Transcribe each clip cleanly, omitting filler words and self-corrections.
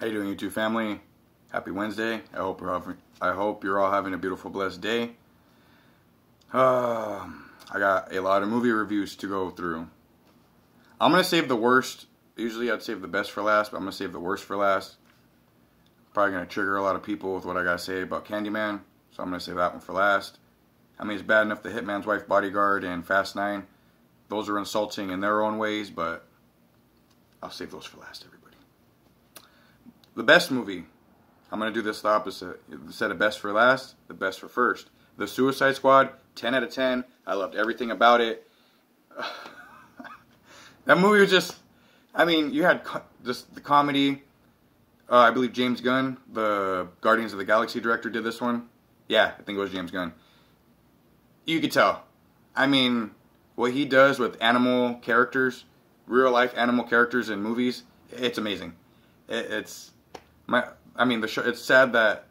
How you doing, YouTube family? Happy Wednesday. I hope you're all having a beautiful, blessed day. I got a lot of movie reviews to go through. I'm gonna save the worst. Usually I'd save the best for last, but I'm gonna save the worst for last. Probably gonna trigger a lot of people with what I gotta say about Candyman, so I'm gonna save that one for last. I mean, it's bad enough the Hitman's Wife, Bodyguard, and Fast 9. Those are insulting in their own ways, but I'll save those for last, everybody. The best movie. I'm going to do this the opposite. Instead of best for last, the best for first. The Suicide Squad, 10 out of 10. I loved everything about it. That movie was just, I mean, you had just the comedy. I believe James Gunn, the Guardians of the Galaxy director, did this one. Yeah, I think it was James Gunn. You could tell. I mean, what he does with animal characters, real life animal characters in movies, it's amazing. It's sad that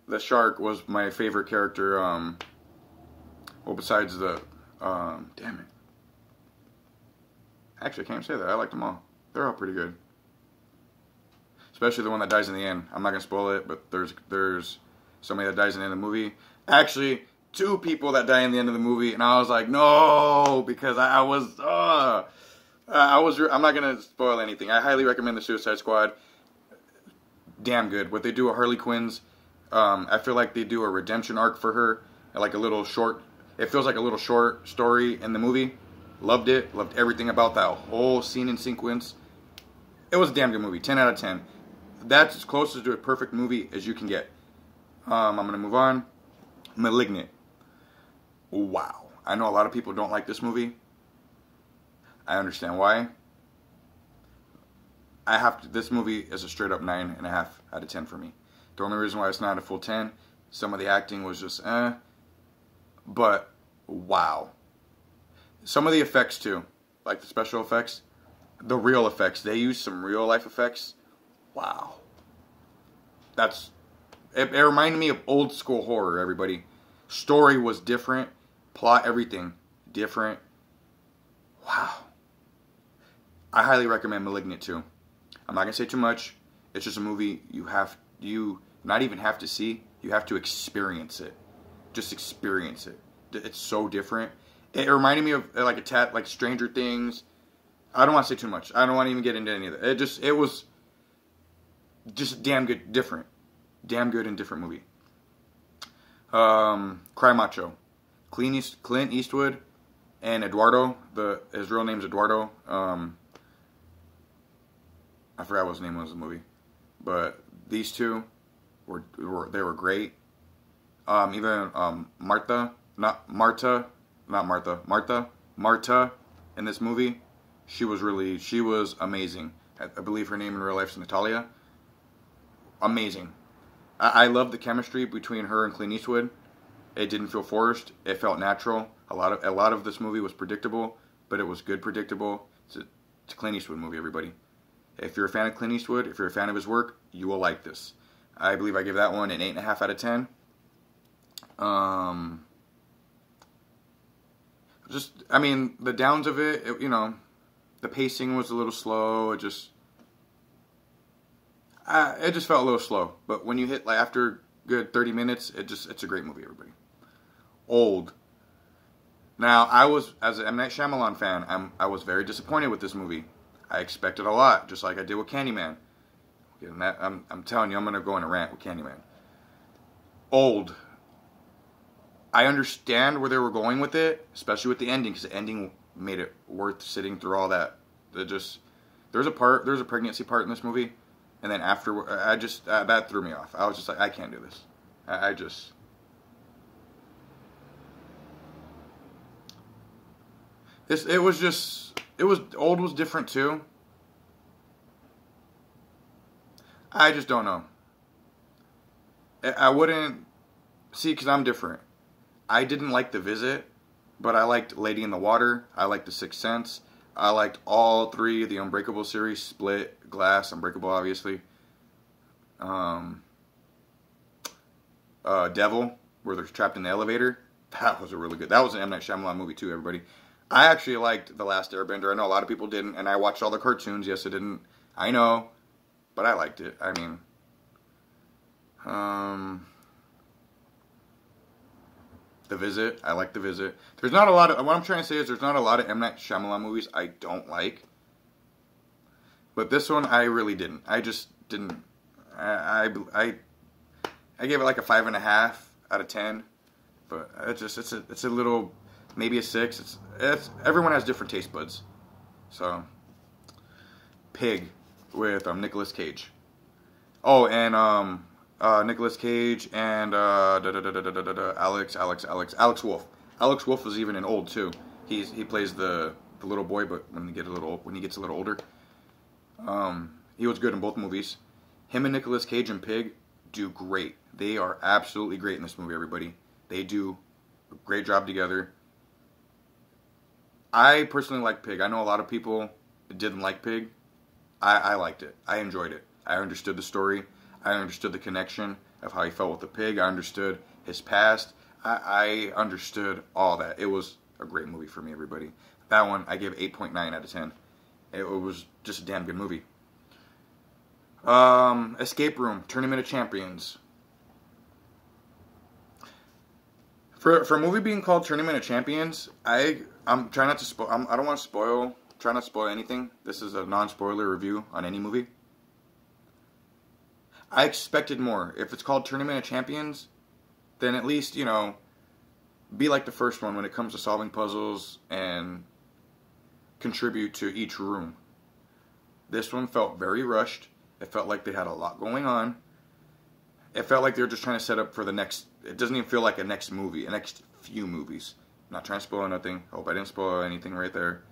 the shark was my favorite character. Well, besides the, damn it. Actually, I can't say that. I liked them all. They're all pretty good. Especially the one that dies in the end. I'm not gonna spoil it, but there's somebody that dies in the end of the movie. Actually, two people that die in the end of the movie, and I was like, no, because I'm not gonna spoil anything. I highly recommend the Suicide Squad. Damn good. What they do with Harley Quinn's, I feel like they do a redemption arc for her, like a little short. It feels like a little short story in the movie. Loved it. Loved everything about that whole scene and sequence. It was a damn good movie. 10 out of 10. That's as close to a perfect movie as you can get. I'm gonna move on. Malignant. Wow. I know a lot of people don't like this movie. I understand why. This movie is a straight up 9.5 out of 10 for me. The only reason why it's not a full 10, some of the acting was just but wow. Some of the effects too, like the special effects, the real effects, they used some real life effects. Wow. It reminded me of old school horror, everybody. Story was different, plot, everything different. Wow. I highly recommend Malignant too. I'm not going to say too much. It's just a movie you not even have to see. You have to experience it. Just experience it. It's so different. It reminded me of like Stranger Things. I don't want to say too much. I don't want to even get into any of that. It was just damn good, different. Damn good and different movie. Cry Macho. Clint Eastwood and Eduardo. His real name's Eduardo. I forgot what his name was in the movie, but these two were great. Even Martha in this movie, she was amazing. I believe her name in real life is Natalia. Amazing. I love the chemistry between her and Clint Eastwood. It didn't feel forced. It felt natural. A lot of this movie was predictable, but it was good predictable. It's a Clint Eastwood movie, everybody. If you're a fan of Clint Eastwood, if you're a fan of his work, you will like this. I believe I give that one an 8.5 out of 10. I mean, the downs of it, the pacing was a little slow. It just felt a little slow. But when you hit, like, after good 30 minutes, it's a great movie, everybody. Old. Now, as an M. Night Shyamalan fan, I was very disappointed with this movie. I expected a lot, just like I did with Candyman. I'm telling you, I'm going to go on a rant with Candyman. Old. I understand where they were going with it, especially with the ending, because the ending made it worth sitting through all that. There's a pregnancy part in this movie, and then after, that threw me off. I was just like, I can't do this. Old was different too. I just don't know. I wouldn't see, because I'm different. I didn't like The Visit, but I liked Lady in the Water. I liked The Sixth Sense. I liked all three of the Unbreakable series: Split, Glass, Unbreakable, obviously. Devil, where they're trapped in the elevator. That was that was an M. Night Shyamalan movie too, everybody. I actually liked The Last Airbender. I know a lot of people didn't, and I watched all the cartoons. Yes, I didn't. I know. but I liked it. I mean, The Visit. I like The Visit. There's not a lot of, what I'm trying to say is there's not a lot of M. Night Shyamalan movies I don't like. But this one I really didn't. I just didn't. I gave it like a 5.5 out of 10. But it's a little, maybe a 6. It's everyone has different taste buds. So, Pig with Nicolas Cage. Oh, and Nicolas Cage and Alex Wolff. Alex Wolff was even in Old too. He plays the little boy, but when he gets a little older, he was good in both movies. Him and Nicolas Cage and Pig do great. They are absolutely great in this movie. Everybody, they do a great job together. I personally like Pig. I know a lot of people didn't like Pig. I liked it. I enjoyed it. I understood the story. I understood the connection of how he felt with the pig. I understood his past. I understood all that. It was a great movie for me, everybody. That one, I gave 8.9 out of 10. It was just a damn good movie. Escape Room, Tournament of Champions. For a movie being called Tournament of Champions, I'm trying not to spoil. I don't want to spoil. Try not to spoil anything. This is a non-spoiler review on any movie. I expected more. If it's called Tournament of Champions, then at least, be like the first one when it comes to solving puzzles and contribute to each room. This one felt very rushed. It felt like they had a lot going on. It felt like they were just trying to set up for the next. It doesn't even feel like a next movie, a next few movies. I'm not trying to spoil nothing. Hope I didn't spoil anything right there.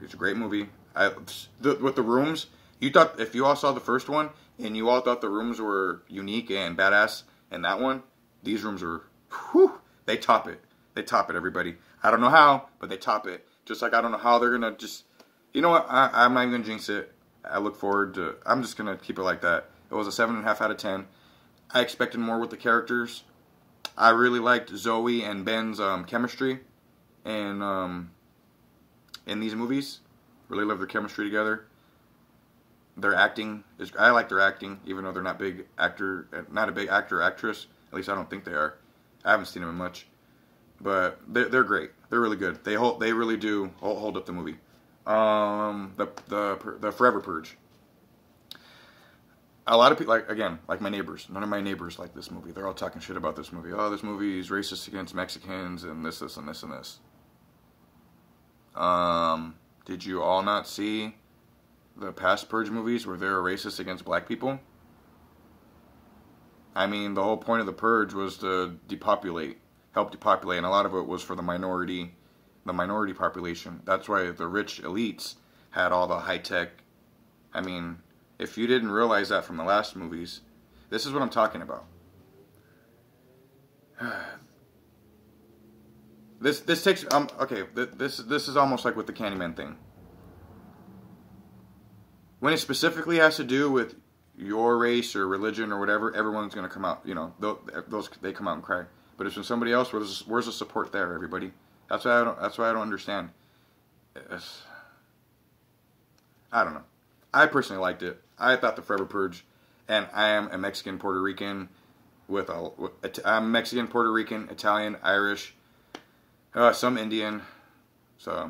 It's a great movie. With the rooms, you thought, if you all saw the first one and you all thought the rooms were unique and badass, and that one, these rooms are, whew, they top it. They top it, everybody. I don't know how, but they top it. Just like I don't know how they're gonna just, you know what? I'm not even gonna jinx it. I look forward to. I'm just gonna keep it like that. It was a 7.5 out of 10. I expected more with the characters. I really liked Zoe and Ben's chemistry, and in these movies, really love their chemistry together. Their acting is. I like their acting, even though they're not a big actor or actress. At least I don't think they are. I haven't seen them in much, but they're great. They're really good. They really do hold up the movie. The Forever Purge. A lot of people, like my neighbors. None of my neighbors like this movie. They're all talking shit about this movie. Oh, this movie is racist against Mexicans and this, and this, and this. Did you all not see the past Purge movies where they were racist against black people? I mean, the whole point of the Purge was to help depopulate, and a lot of it was for the minority population. That's why the rich elites had all the high-tech. I mean, if you didn't realize that from the last movies, this is what I'm talking about. This takes okay. This is almost like with the Candyman thing. When it specifically has to do with your race or religion or whatever, everyone's gonna come out. They come out and cry. But if it's somebody else, where's the support there, everybody? That's why I don't understand. I don't know. I personally liked it. I thought the Forever Purge, and I am a Mexican, Puerto Rican, I'm Mexican, Puerto Rican, Italian, Irish, some Indian. So,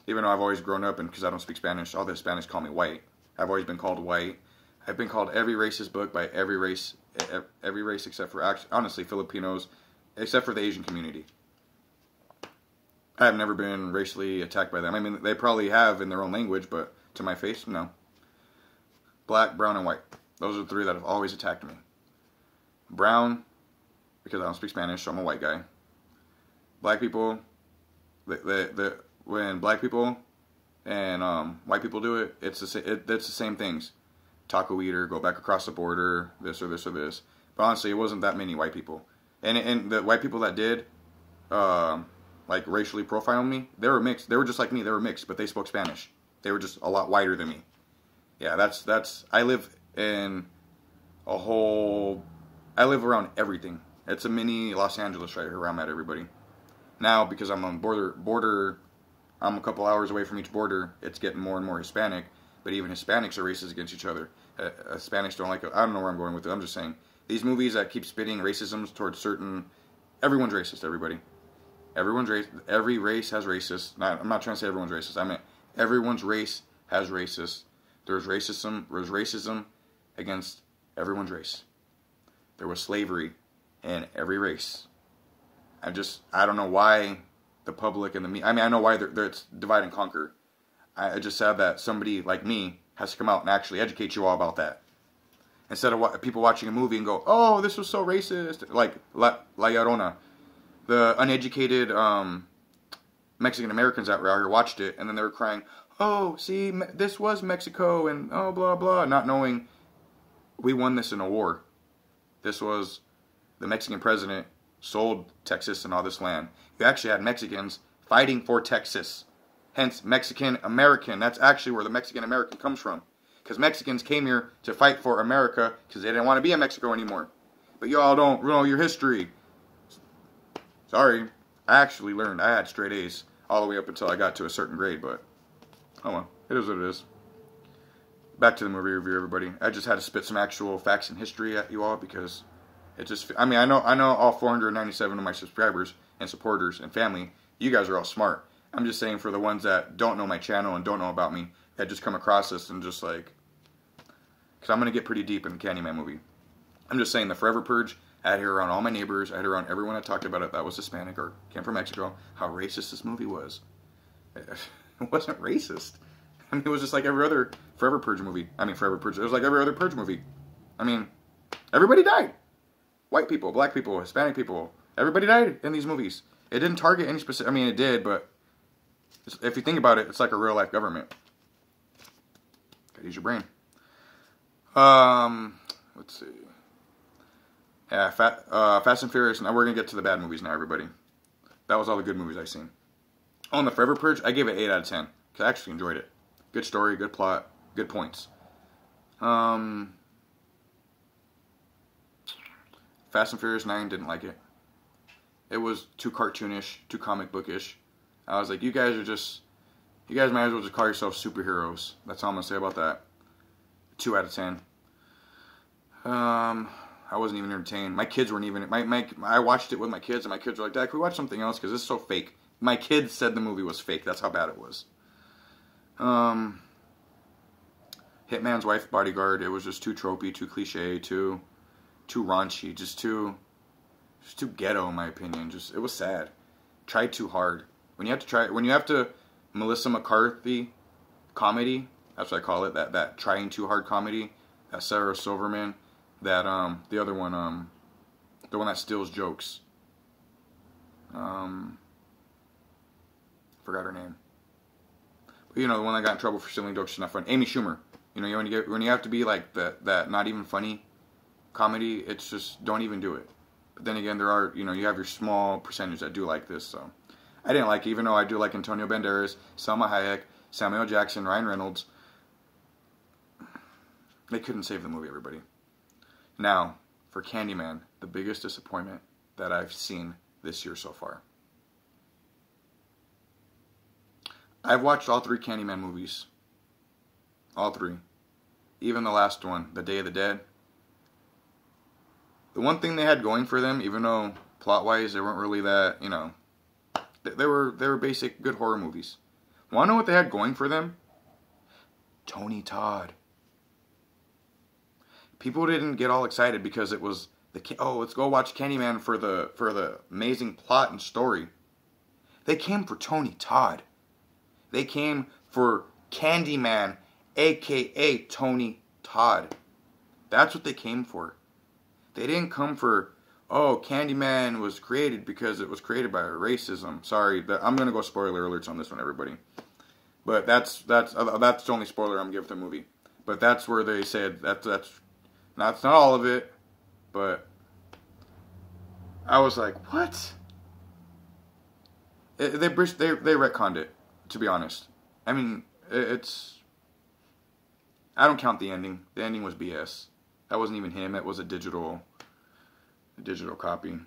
even though I've always grown up, and because I don't speak Spanish, all the Hispanics call me white. I've always been called white. I've been called every racist book by every race except for, honestly, Filipinos, except for the Asian community. I've never been racially attacked by them. I mean, they probably have in their own language, but to my face, no. Black, brown, and white. Those are the three that have always attacked me. Brown, because I don't speak Spanish, so I'm a white guy. Black people, when black people and white people do it, it's the same things. Taco eater, go back across the border, this or this or this. But honestly, it wasn't that many white people. And the white people that did, like racially profiling me, they were mixed. They were just like me. They were mixed, but they spoke Spanish. They were just a lot whiter than me. Yeah, that's. I live in I live around everything. It's a mini Los Angeles right here where I'm at, everybody. Now, because I'm on border, I'm a couple hours away from each border, it's getting more and more Hispanic. but even Hispanics are racist against each other. Hispanics don't like it. I don't know where I'm going with it. I'm just saying these movies that keep spitting racism towards certain. Everyone's racist. Everybody. Every race has racists. I'm not trying to say everyone's racist. I meant everyone's race has racists. There's racism against everyone's race. There was slavery in every race. I don't know why the public and the media. I mean, I know why it's divide and conquer. I just said that somebody like me has to come out and actually educate you all about that. Instead of people watching a movie and go, "Oh, this was so racist," like La Llorona. The uneducated Mexican Americans out here watched it, and then they were crying, "Oh, see, this was Mexico," and oh, blah, blah, not knowing we won this in a war. This was the Mexican president sold Texas and all this land. You actually had Mexicans fighting for Texas. Hence, Mexican American. That's actually where the Mexican American comes from. Because Mexicans came here to fight for America because they didn't want to be in Mexico anymore. But y'all don't know your history. Sorry, I actually learned. I had straight A's all the way up until I got to a certain grade, but oh well, it is what it is. Back to the movie review, everybody. I just had to spit some actual facts and history at you all because it just, I mean, I know all 497 of my subscribers and supporters and family, you guys are all smart. I'm just saying for the ones that don't know my channel and don't know about me, that just come across this and just like, because I'm going to get pretty deep in the Candyman movie. I'm just saying the Forever Purge, I had to hear around all my neighbors, I had to hear around everyone that talked about it that was Hispanic or came from Mexico, how racist this movie was. It wasn't racist. I mean, it was just like every other Forever Purge movie. I mean, Forever Purge, it was like every other Purge movie. I mean, everybody died. White people, black people, Hispanic people, everybody died in these movies. It didn't target any specific, I mean, it did, but if you think about it, it's like a real life government. Gotta use your brain. Let's see. Yeah, Fast and Furious. Now we're gonna get to the bad movies now, everybody. That was all the good movies I've seen. On the Forever Purge, I gave it 8 out of 10 because I actually enjoyed it. Good story, good plot, good points. Fast and Furious 9, didn't like it. It was too cartoonish, too comic bookish. I was like, you guys might as well just call yourselves superheroes. That's all I'm gonna say about that. 2 out of 10. I wasn't even entertained. My kids weren't even. I watched it with my kids, and my kids were like, "Dad, can we watch something else? Because this is so fake." My kids said the movie was fake. That's how bad it was. Hitman's Wife, Bodyguard. It was just too tropey, too cliche, too raunchy, just too ghetto, in my opinion. It was sad. Tried too hard. When you have to Melissa McCarthy comedy. That's what I call it. That trying too hard comedy. That Sarah Silverman. That the other one, the one that steals jokes. Forgot her name. But, you know, the one that got in trouble for stealing jokes. She's not funny. Amy Schumer. You know, when you have to be like that not even funny comedy, it's just don't even do it. But then again, there are, you know, you have your small percentage that do like this. So I didn't like it, even though I do like Antonio Banderas, Salma Hayek, Samuel Jackson, Ryan Reynolds. They couldn't save the movie, everybody. Now, for Candyman, the biggest disappointment that I've seen this year so far. I've watched all 3 Candyman movies. All 3. Even the last one, The Day of the Dead. The one thing they had going for them, even though plot-wise they weren't really that, you know, they were basic good horror movies. Want to know what they had going for them? Tony Todd. People didn't get all excited because it was let's go watch Candyman for the amazing plot and story. They came for Tony Todd. They came for Candyman, aka Tony Todd. That's what they came for. They didn't come for, oh, Candyman was created because it was created by racism. Sorry, I'm gonna go spoiler alerts on this one, everybody. But that's the only spoiler I'm giving the movie. But that's where they said that's not all of it, but I was like, what? They retconned it, to be honest. I mean, I don't count the ending. The ending was BS. That wasn't even him. It was a digital copy.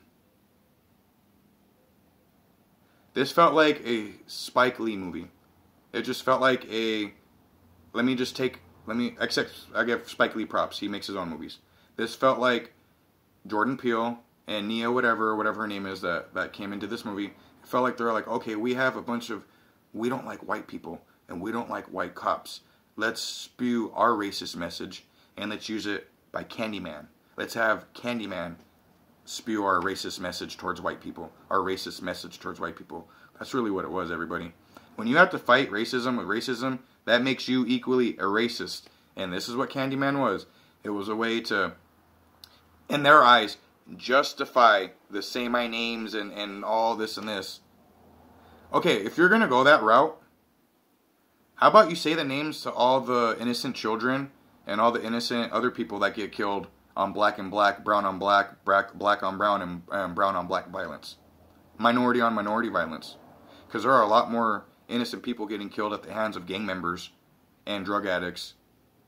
This felt like a Spike Lee movie. It just felt like a Except I give Spike Lee props. He makes his own movies. This felt like Jordan Peele and Nia, whatever her name is, that came into this movie. It felt like they're like, okay, we have a bunch of, we don't like white people and we don't like white cops. Let's spew our racist message and let's use it by Candyman. Let's have Candyman spew our racist message towards white people. Our racist message towards white people. That's really what it was, everybody. When you have to fight racism with racism, that makes you equally a racist. And this is what Candyman was. It was a way to, in their eyes, justify the say my names and all this and this. Okay, if you're going to go that route, how about you say the names to all the innocent children and all the innocent other people that get killed on black and black, brown on black, black on brown, and brown on black violence. Minority on minority violence. Because there are a lot more innocent people getting killed at the hands of gang members and drug addicts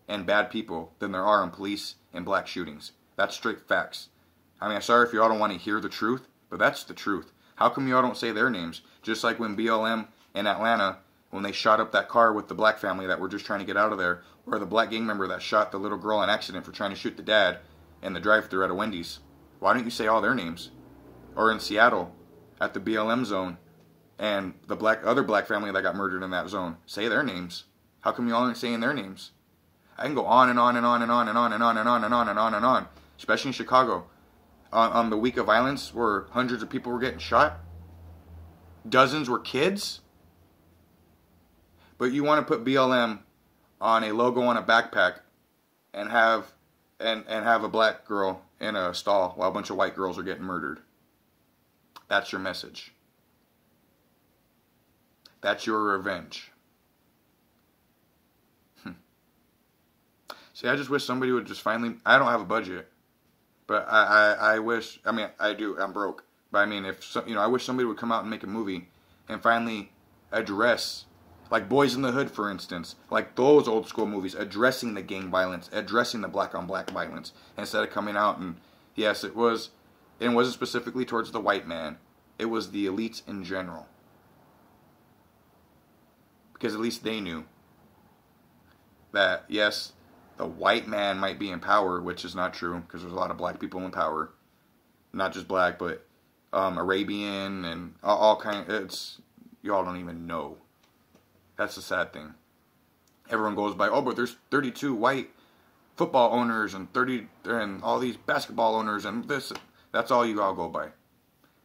and bad people than there are in police and black shootings. That's straight facts. I mean, I'm sorry if y'all don't want to hear the truth, but that's the truth. How come y'all don't say their names? Just like when BLM in Atlanta, when they shot up that car with the black family that were just trying to get out of there, or the black gang member that shot the little girl in accident for trying to shoot the dad in the drive-thru at a Wendy's. Why don't you say all their names? Or in Seattle, at the BLM zone, and the other black family that got murdered in that zone. Say their names. How come y'all aren't saying their names? I can go on and on and on and on and on and on and on and on and on and on. Especially in Chicago. On the week of violence where hundreds of people were getting shot. Dozens were kids. But you want to put BLM on a logo on a backpack and have a black girl in a stall while a bunch of white girls are getting murdered. That's your message. That's your revenge. See, I just wish somebody would just finally... I don't have a budget. But I wish... I mean, I do. I'm broke. But I mean, I wish somebody would come out and make a movie and finally address... Like Boys in the Hood, for instance. Like those old school movies. Addressing the gang violence. Addressing the black on black violence. Instead of coming out and... Yes, it was... It wasn't specifically towards the white man. It was the elites in general. Because at least they knew that, yes, the white man might be in power, which is not true, because there's a lot of black people in power. Not just black, but Arabian and all kind of... Y'all don't even know. That's the sad thing. Everyone goes by, oh, but there's 32 white football owners and all these basketball owners and this. That's all you all go by.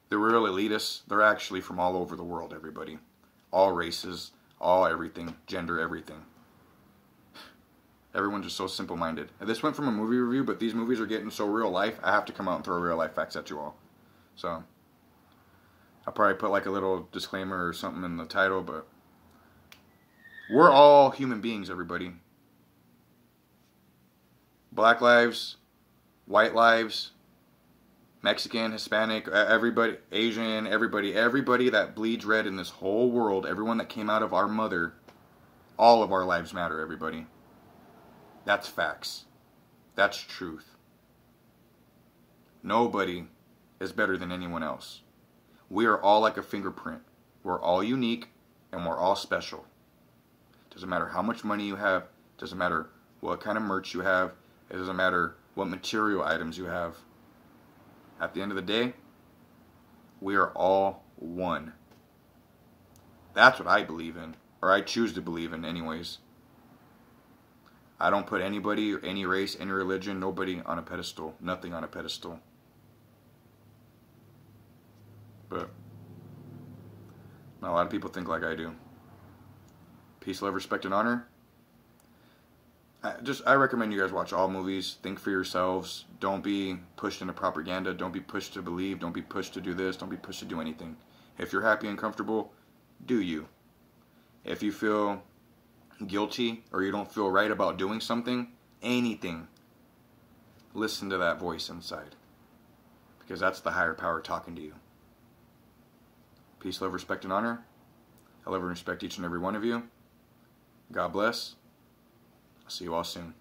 The real elitists, they're actually from all over the world, everybody. All races, all everything, gender, everything. Everyone's just so simple-minded. And this went from a movie review, but these movies are getting so real life, I have to come out and throw real life facts at you all. So, I'll probably put like a little disclaimer or something in the title, but we're all human beings, everybody. Black lives, white lives, Mexican, Hispanic, everybody, Asian, everybody that bleeds red in this whole world, everyone that came out of our mother, all of our lives matter, everybody. That's facts. That's truth. Nobody is better than anyone else. We are all like a fingerprint. We're all unique and we're all special. Doesn't matter how much money you have, doesn't matter what kind of merch you have, it doesn't matter what material items you have. At the end of the day, we are all one. That's what I believe in, or I choose to believe in anyways. I don't put anybody, any race, any religion, nobody on a pedestal, nothing on a pedestal. But not a lot of people think like I do. Peace, love, respect, and honor. I recommend you guys watch all movies. Think for yourselves. Don't be pushed into propaganda. Don't be pushed to believe. Don't be pushed to do this. Don't be pushed to do anything. If you're happy and comfortable, do you. If you feel guilty or you don't feel right about doing something, anything, listen to that voice inside. Because that's the higher power talking to you. Peace, love, respect, and honor. I love and respect each and every one of you. God bless. I'll see you all soon.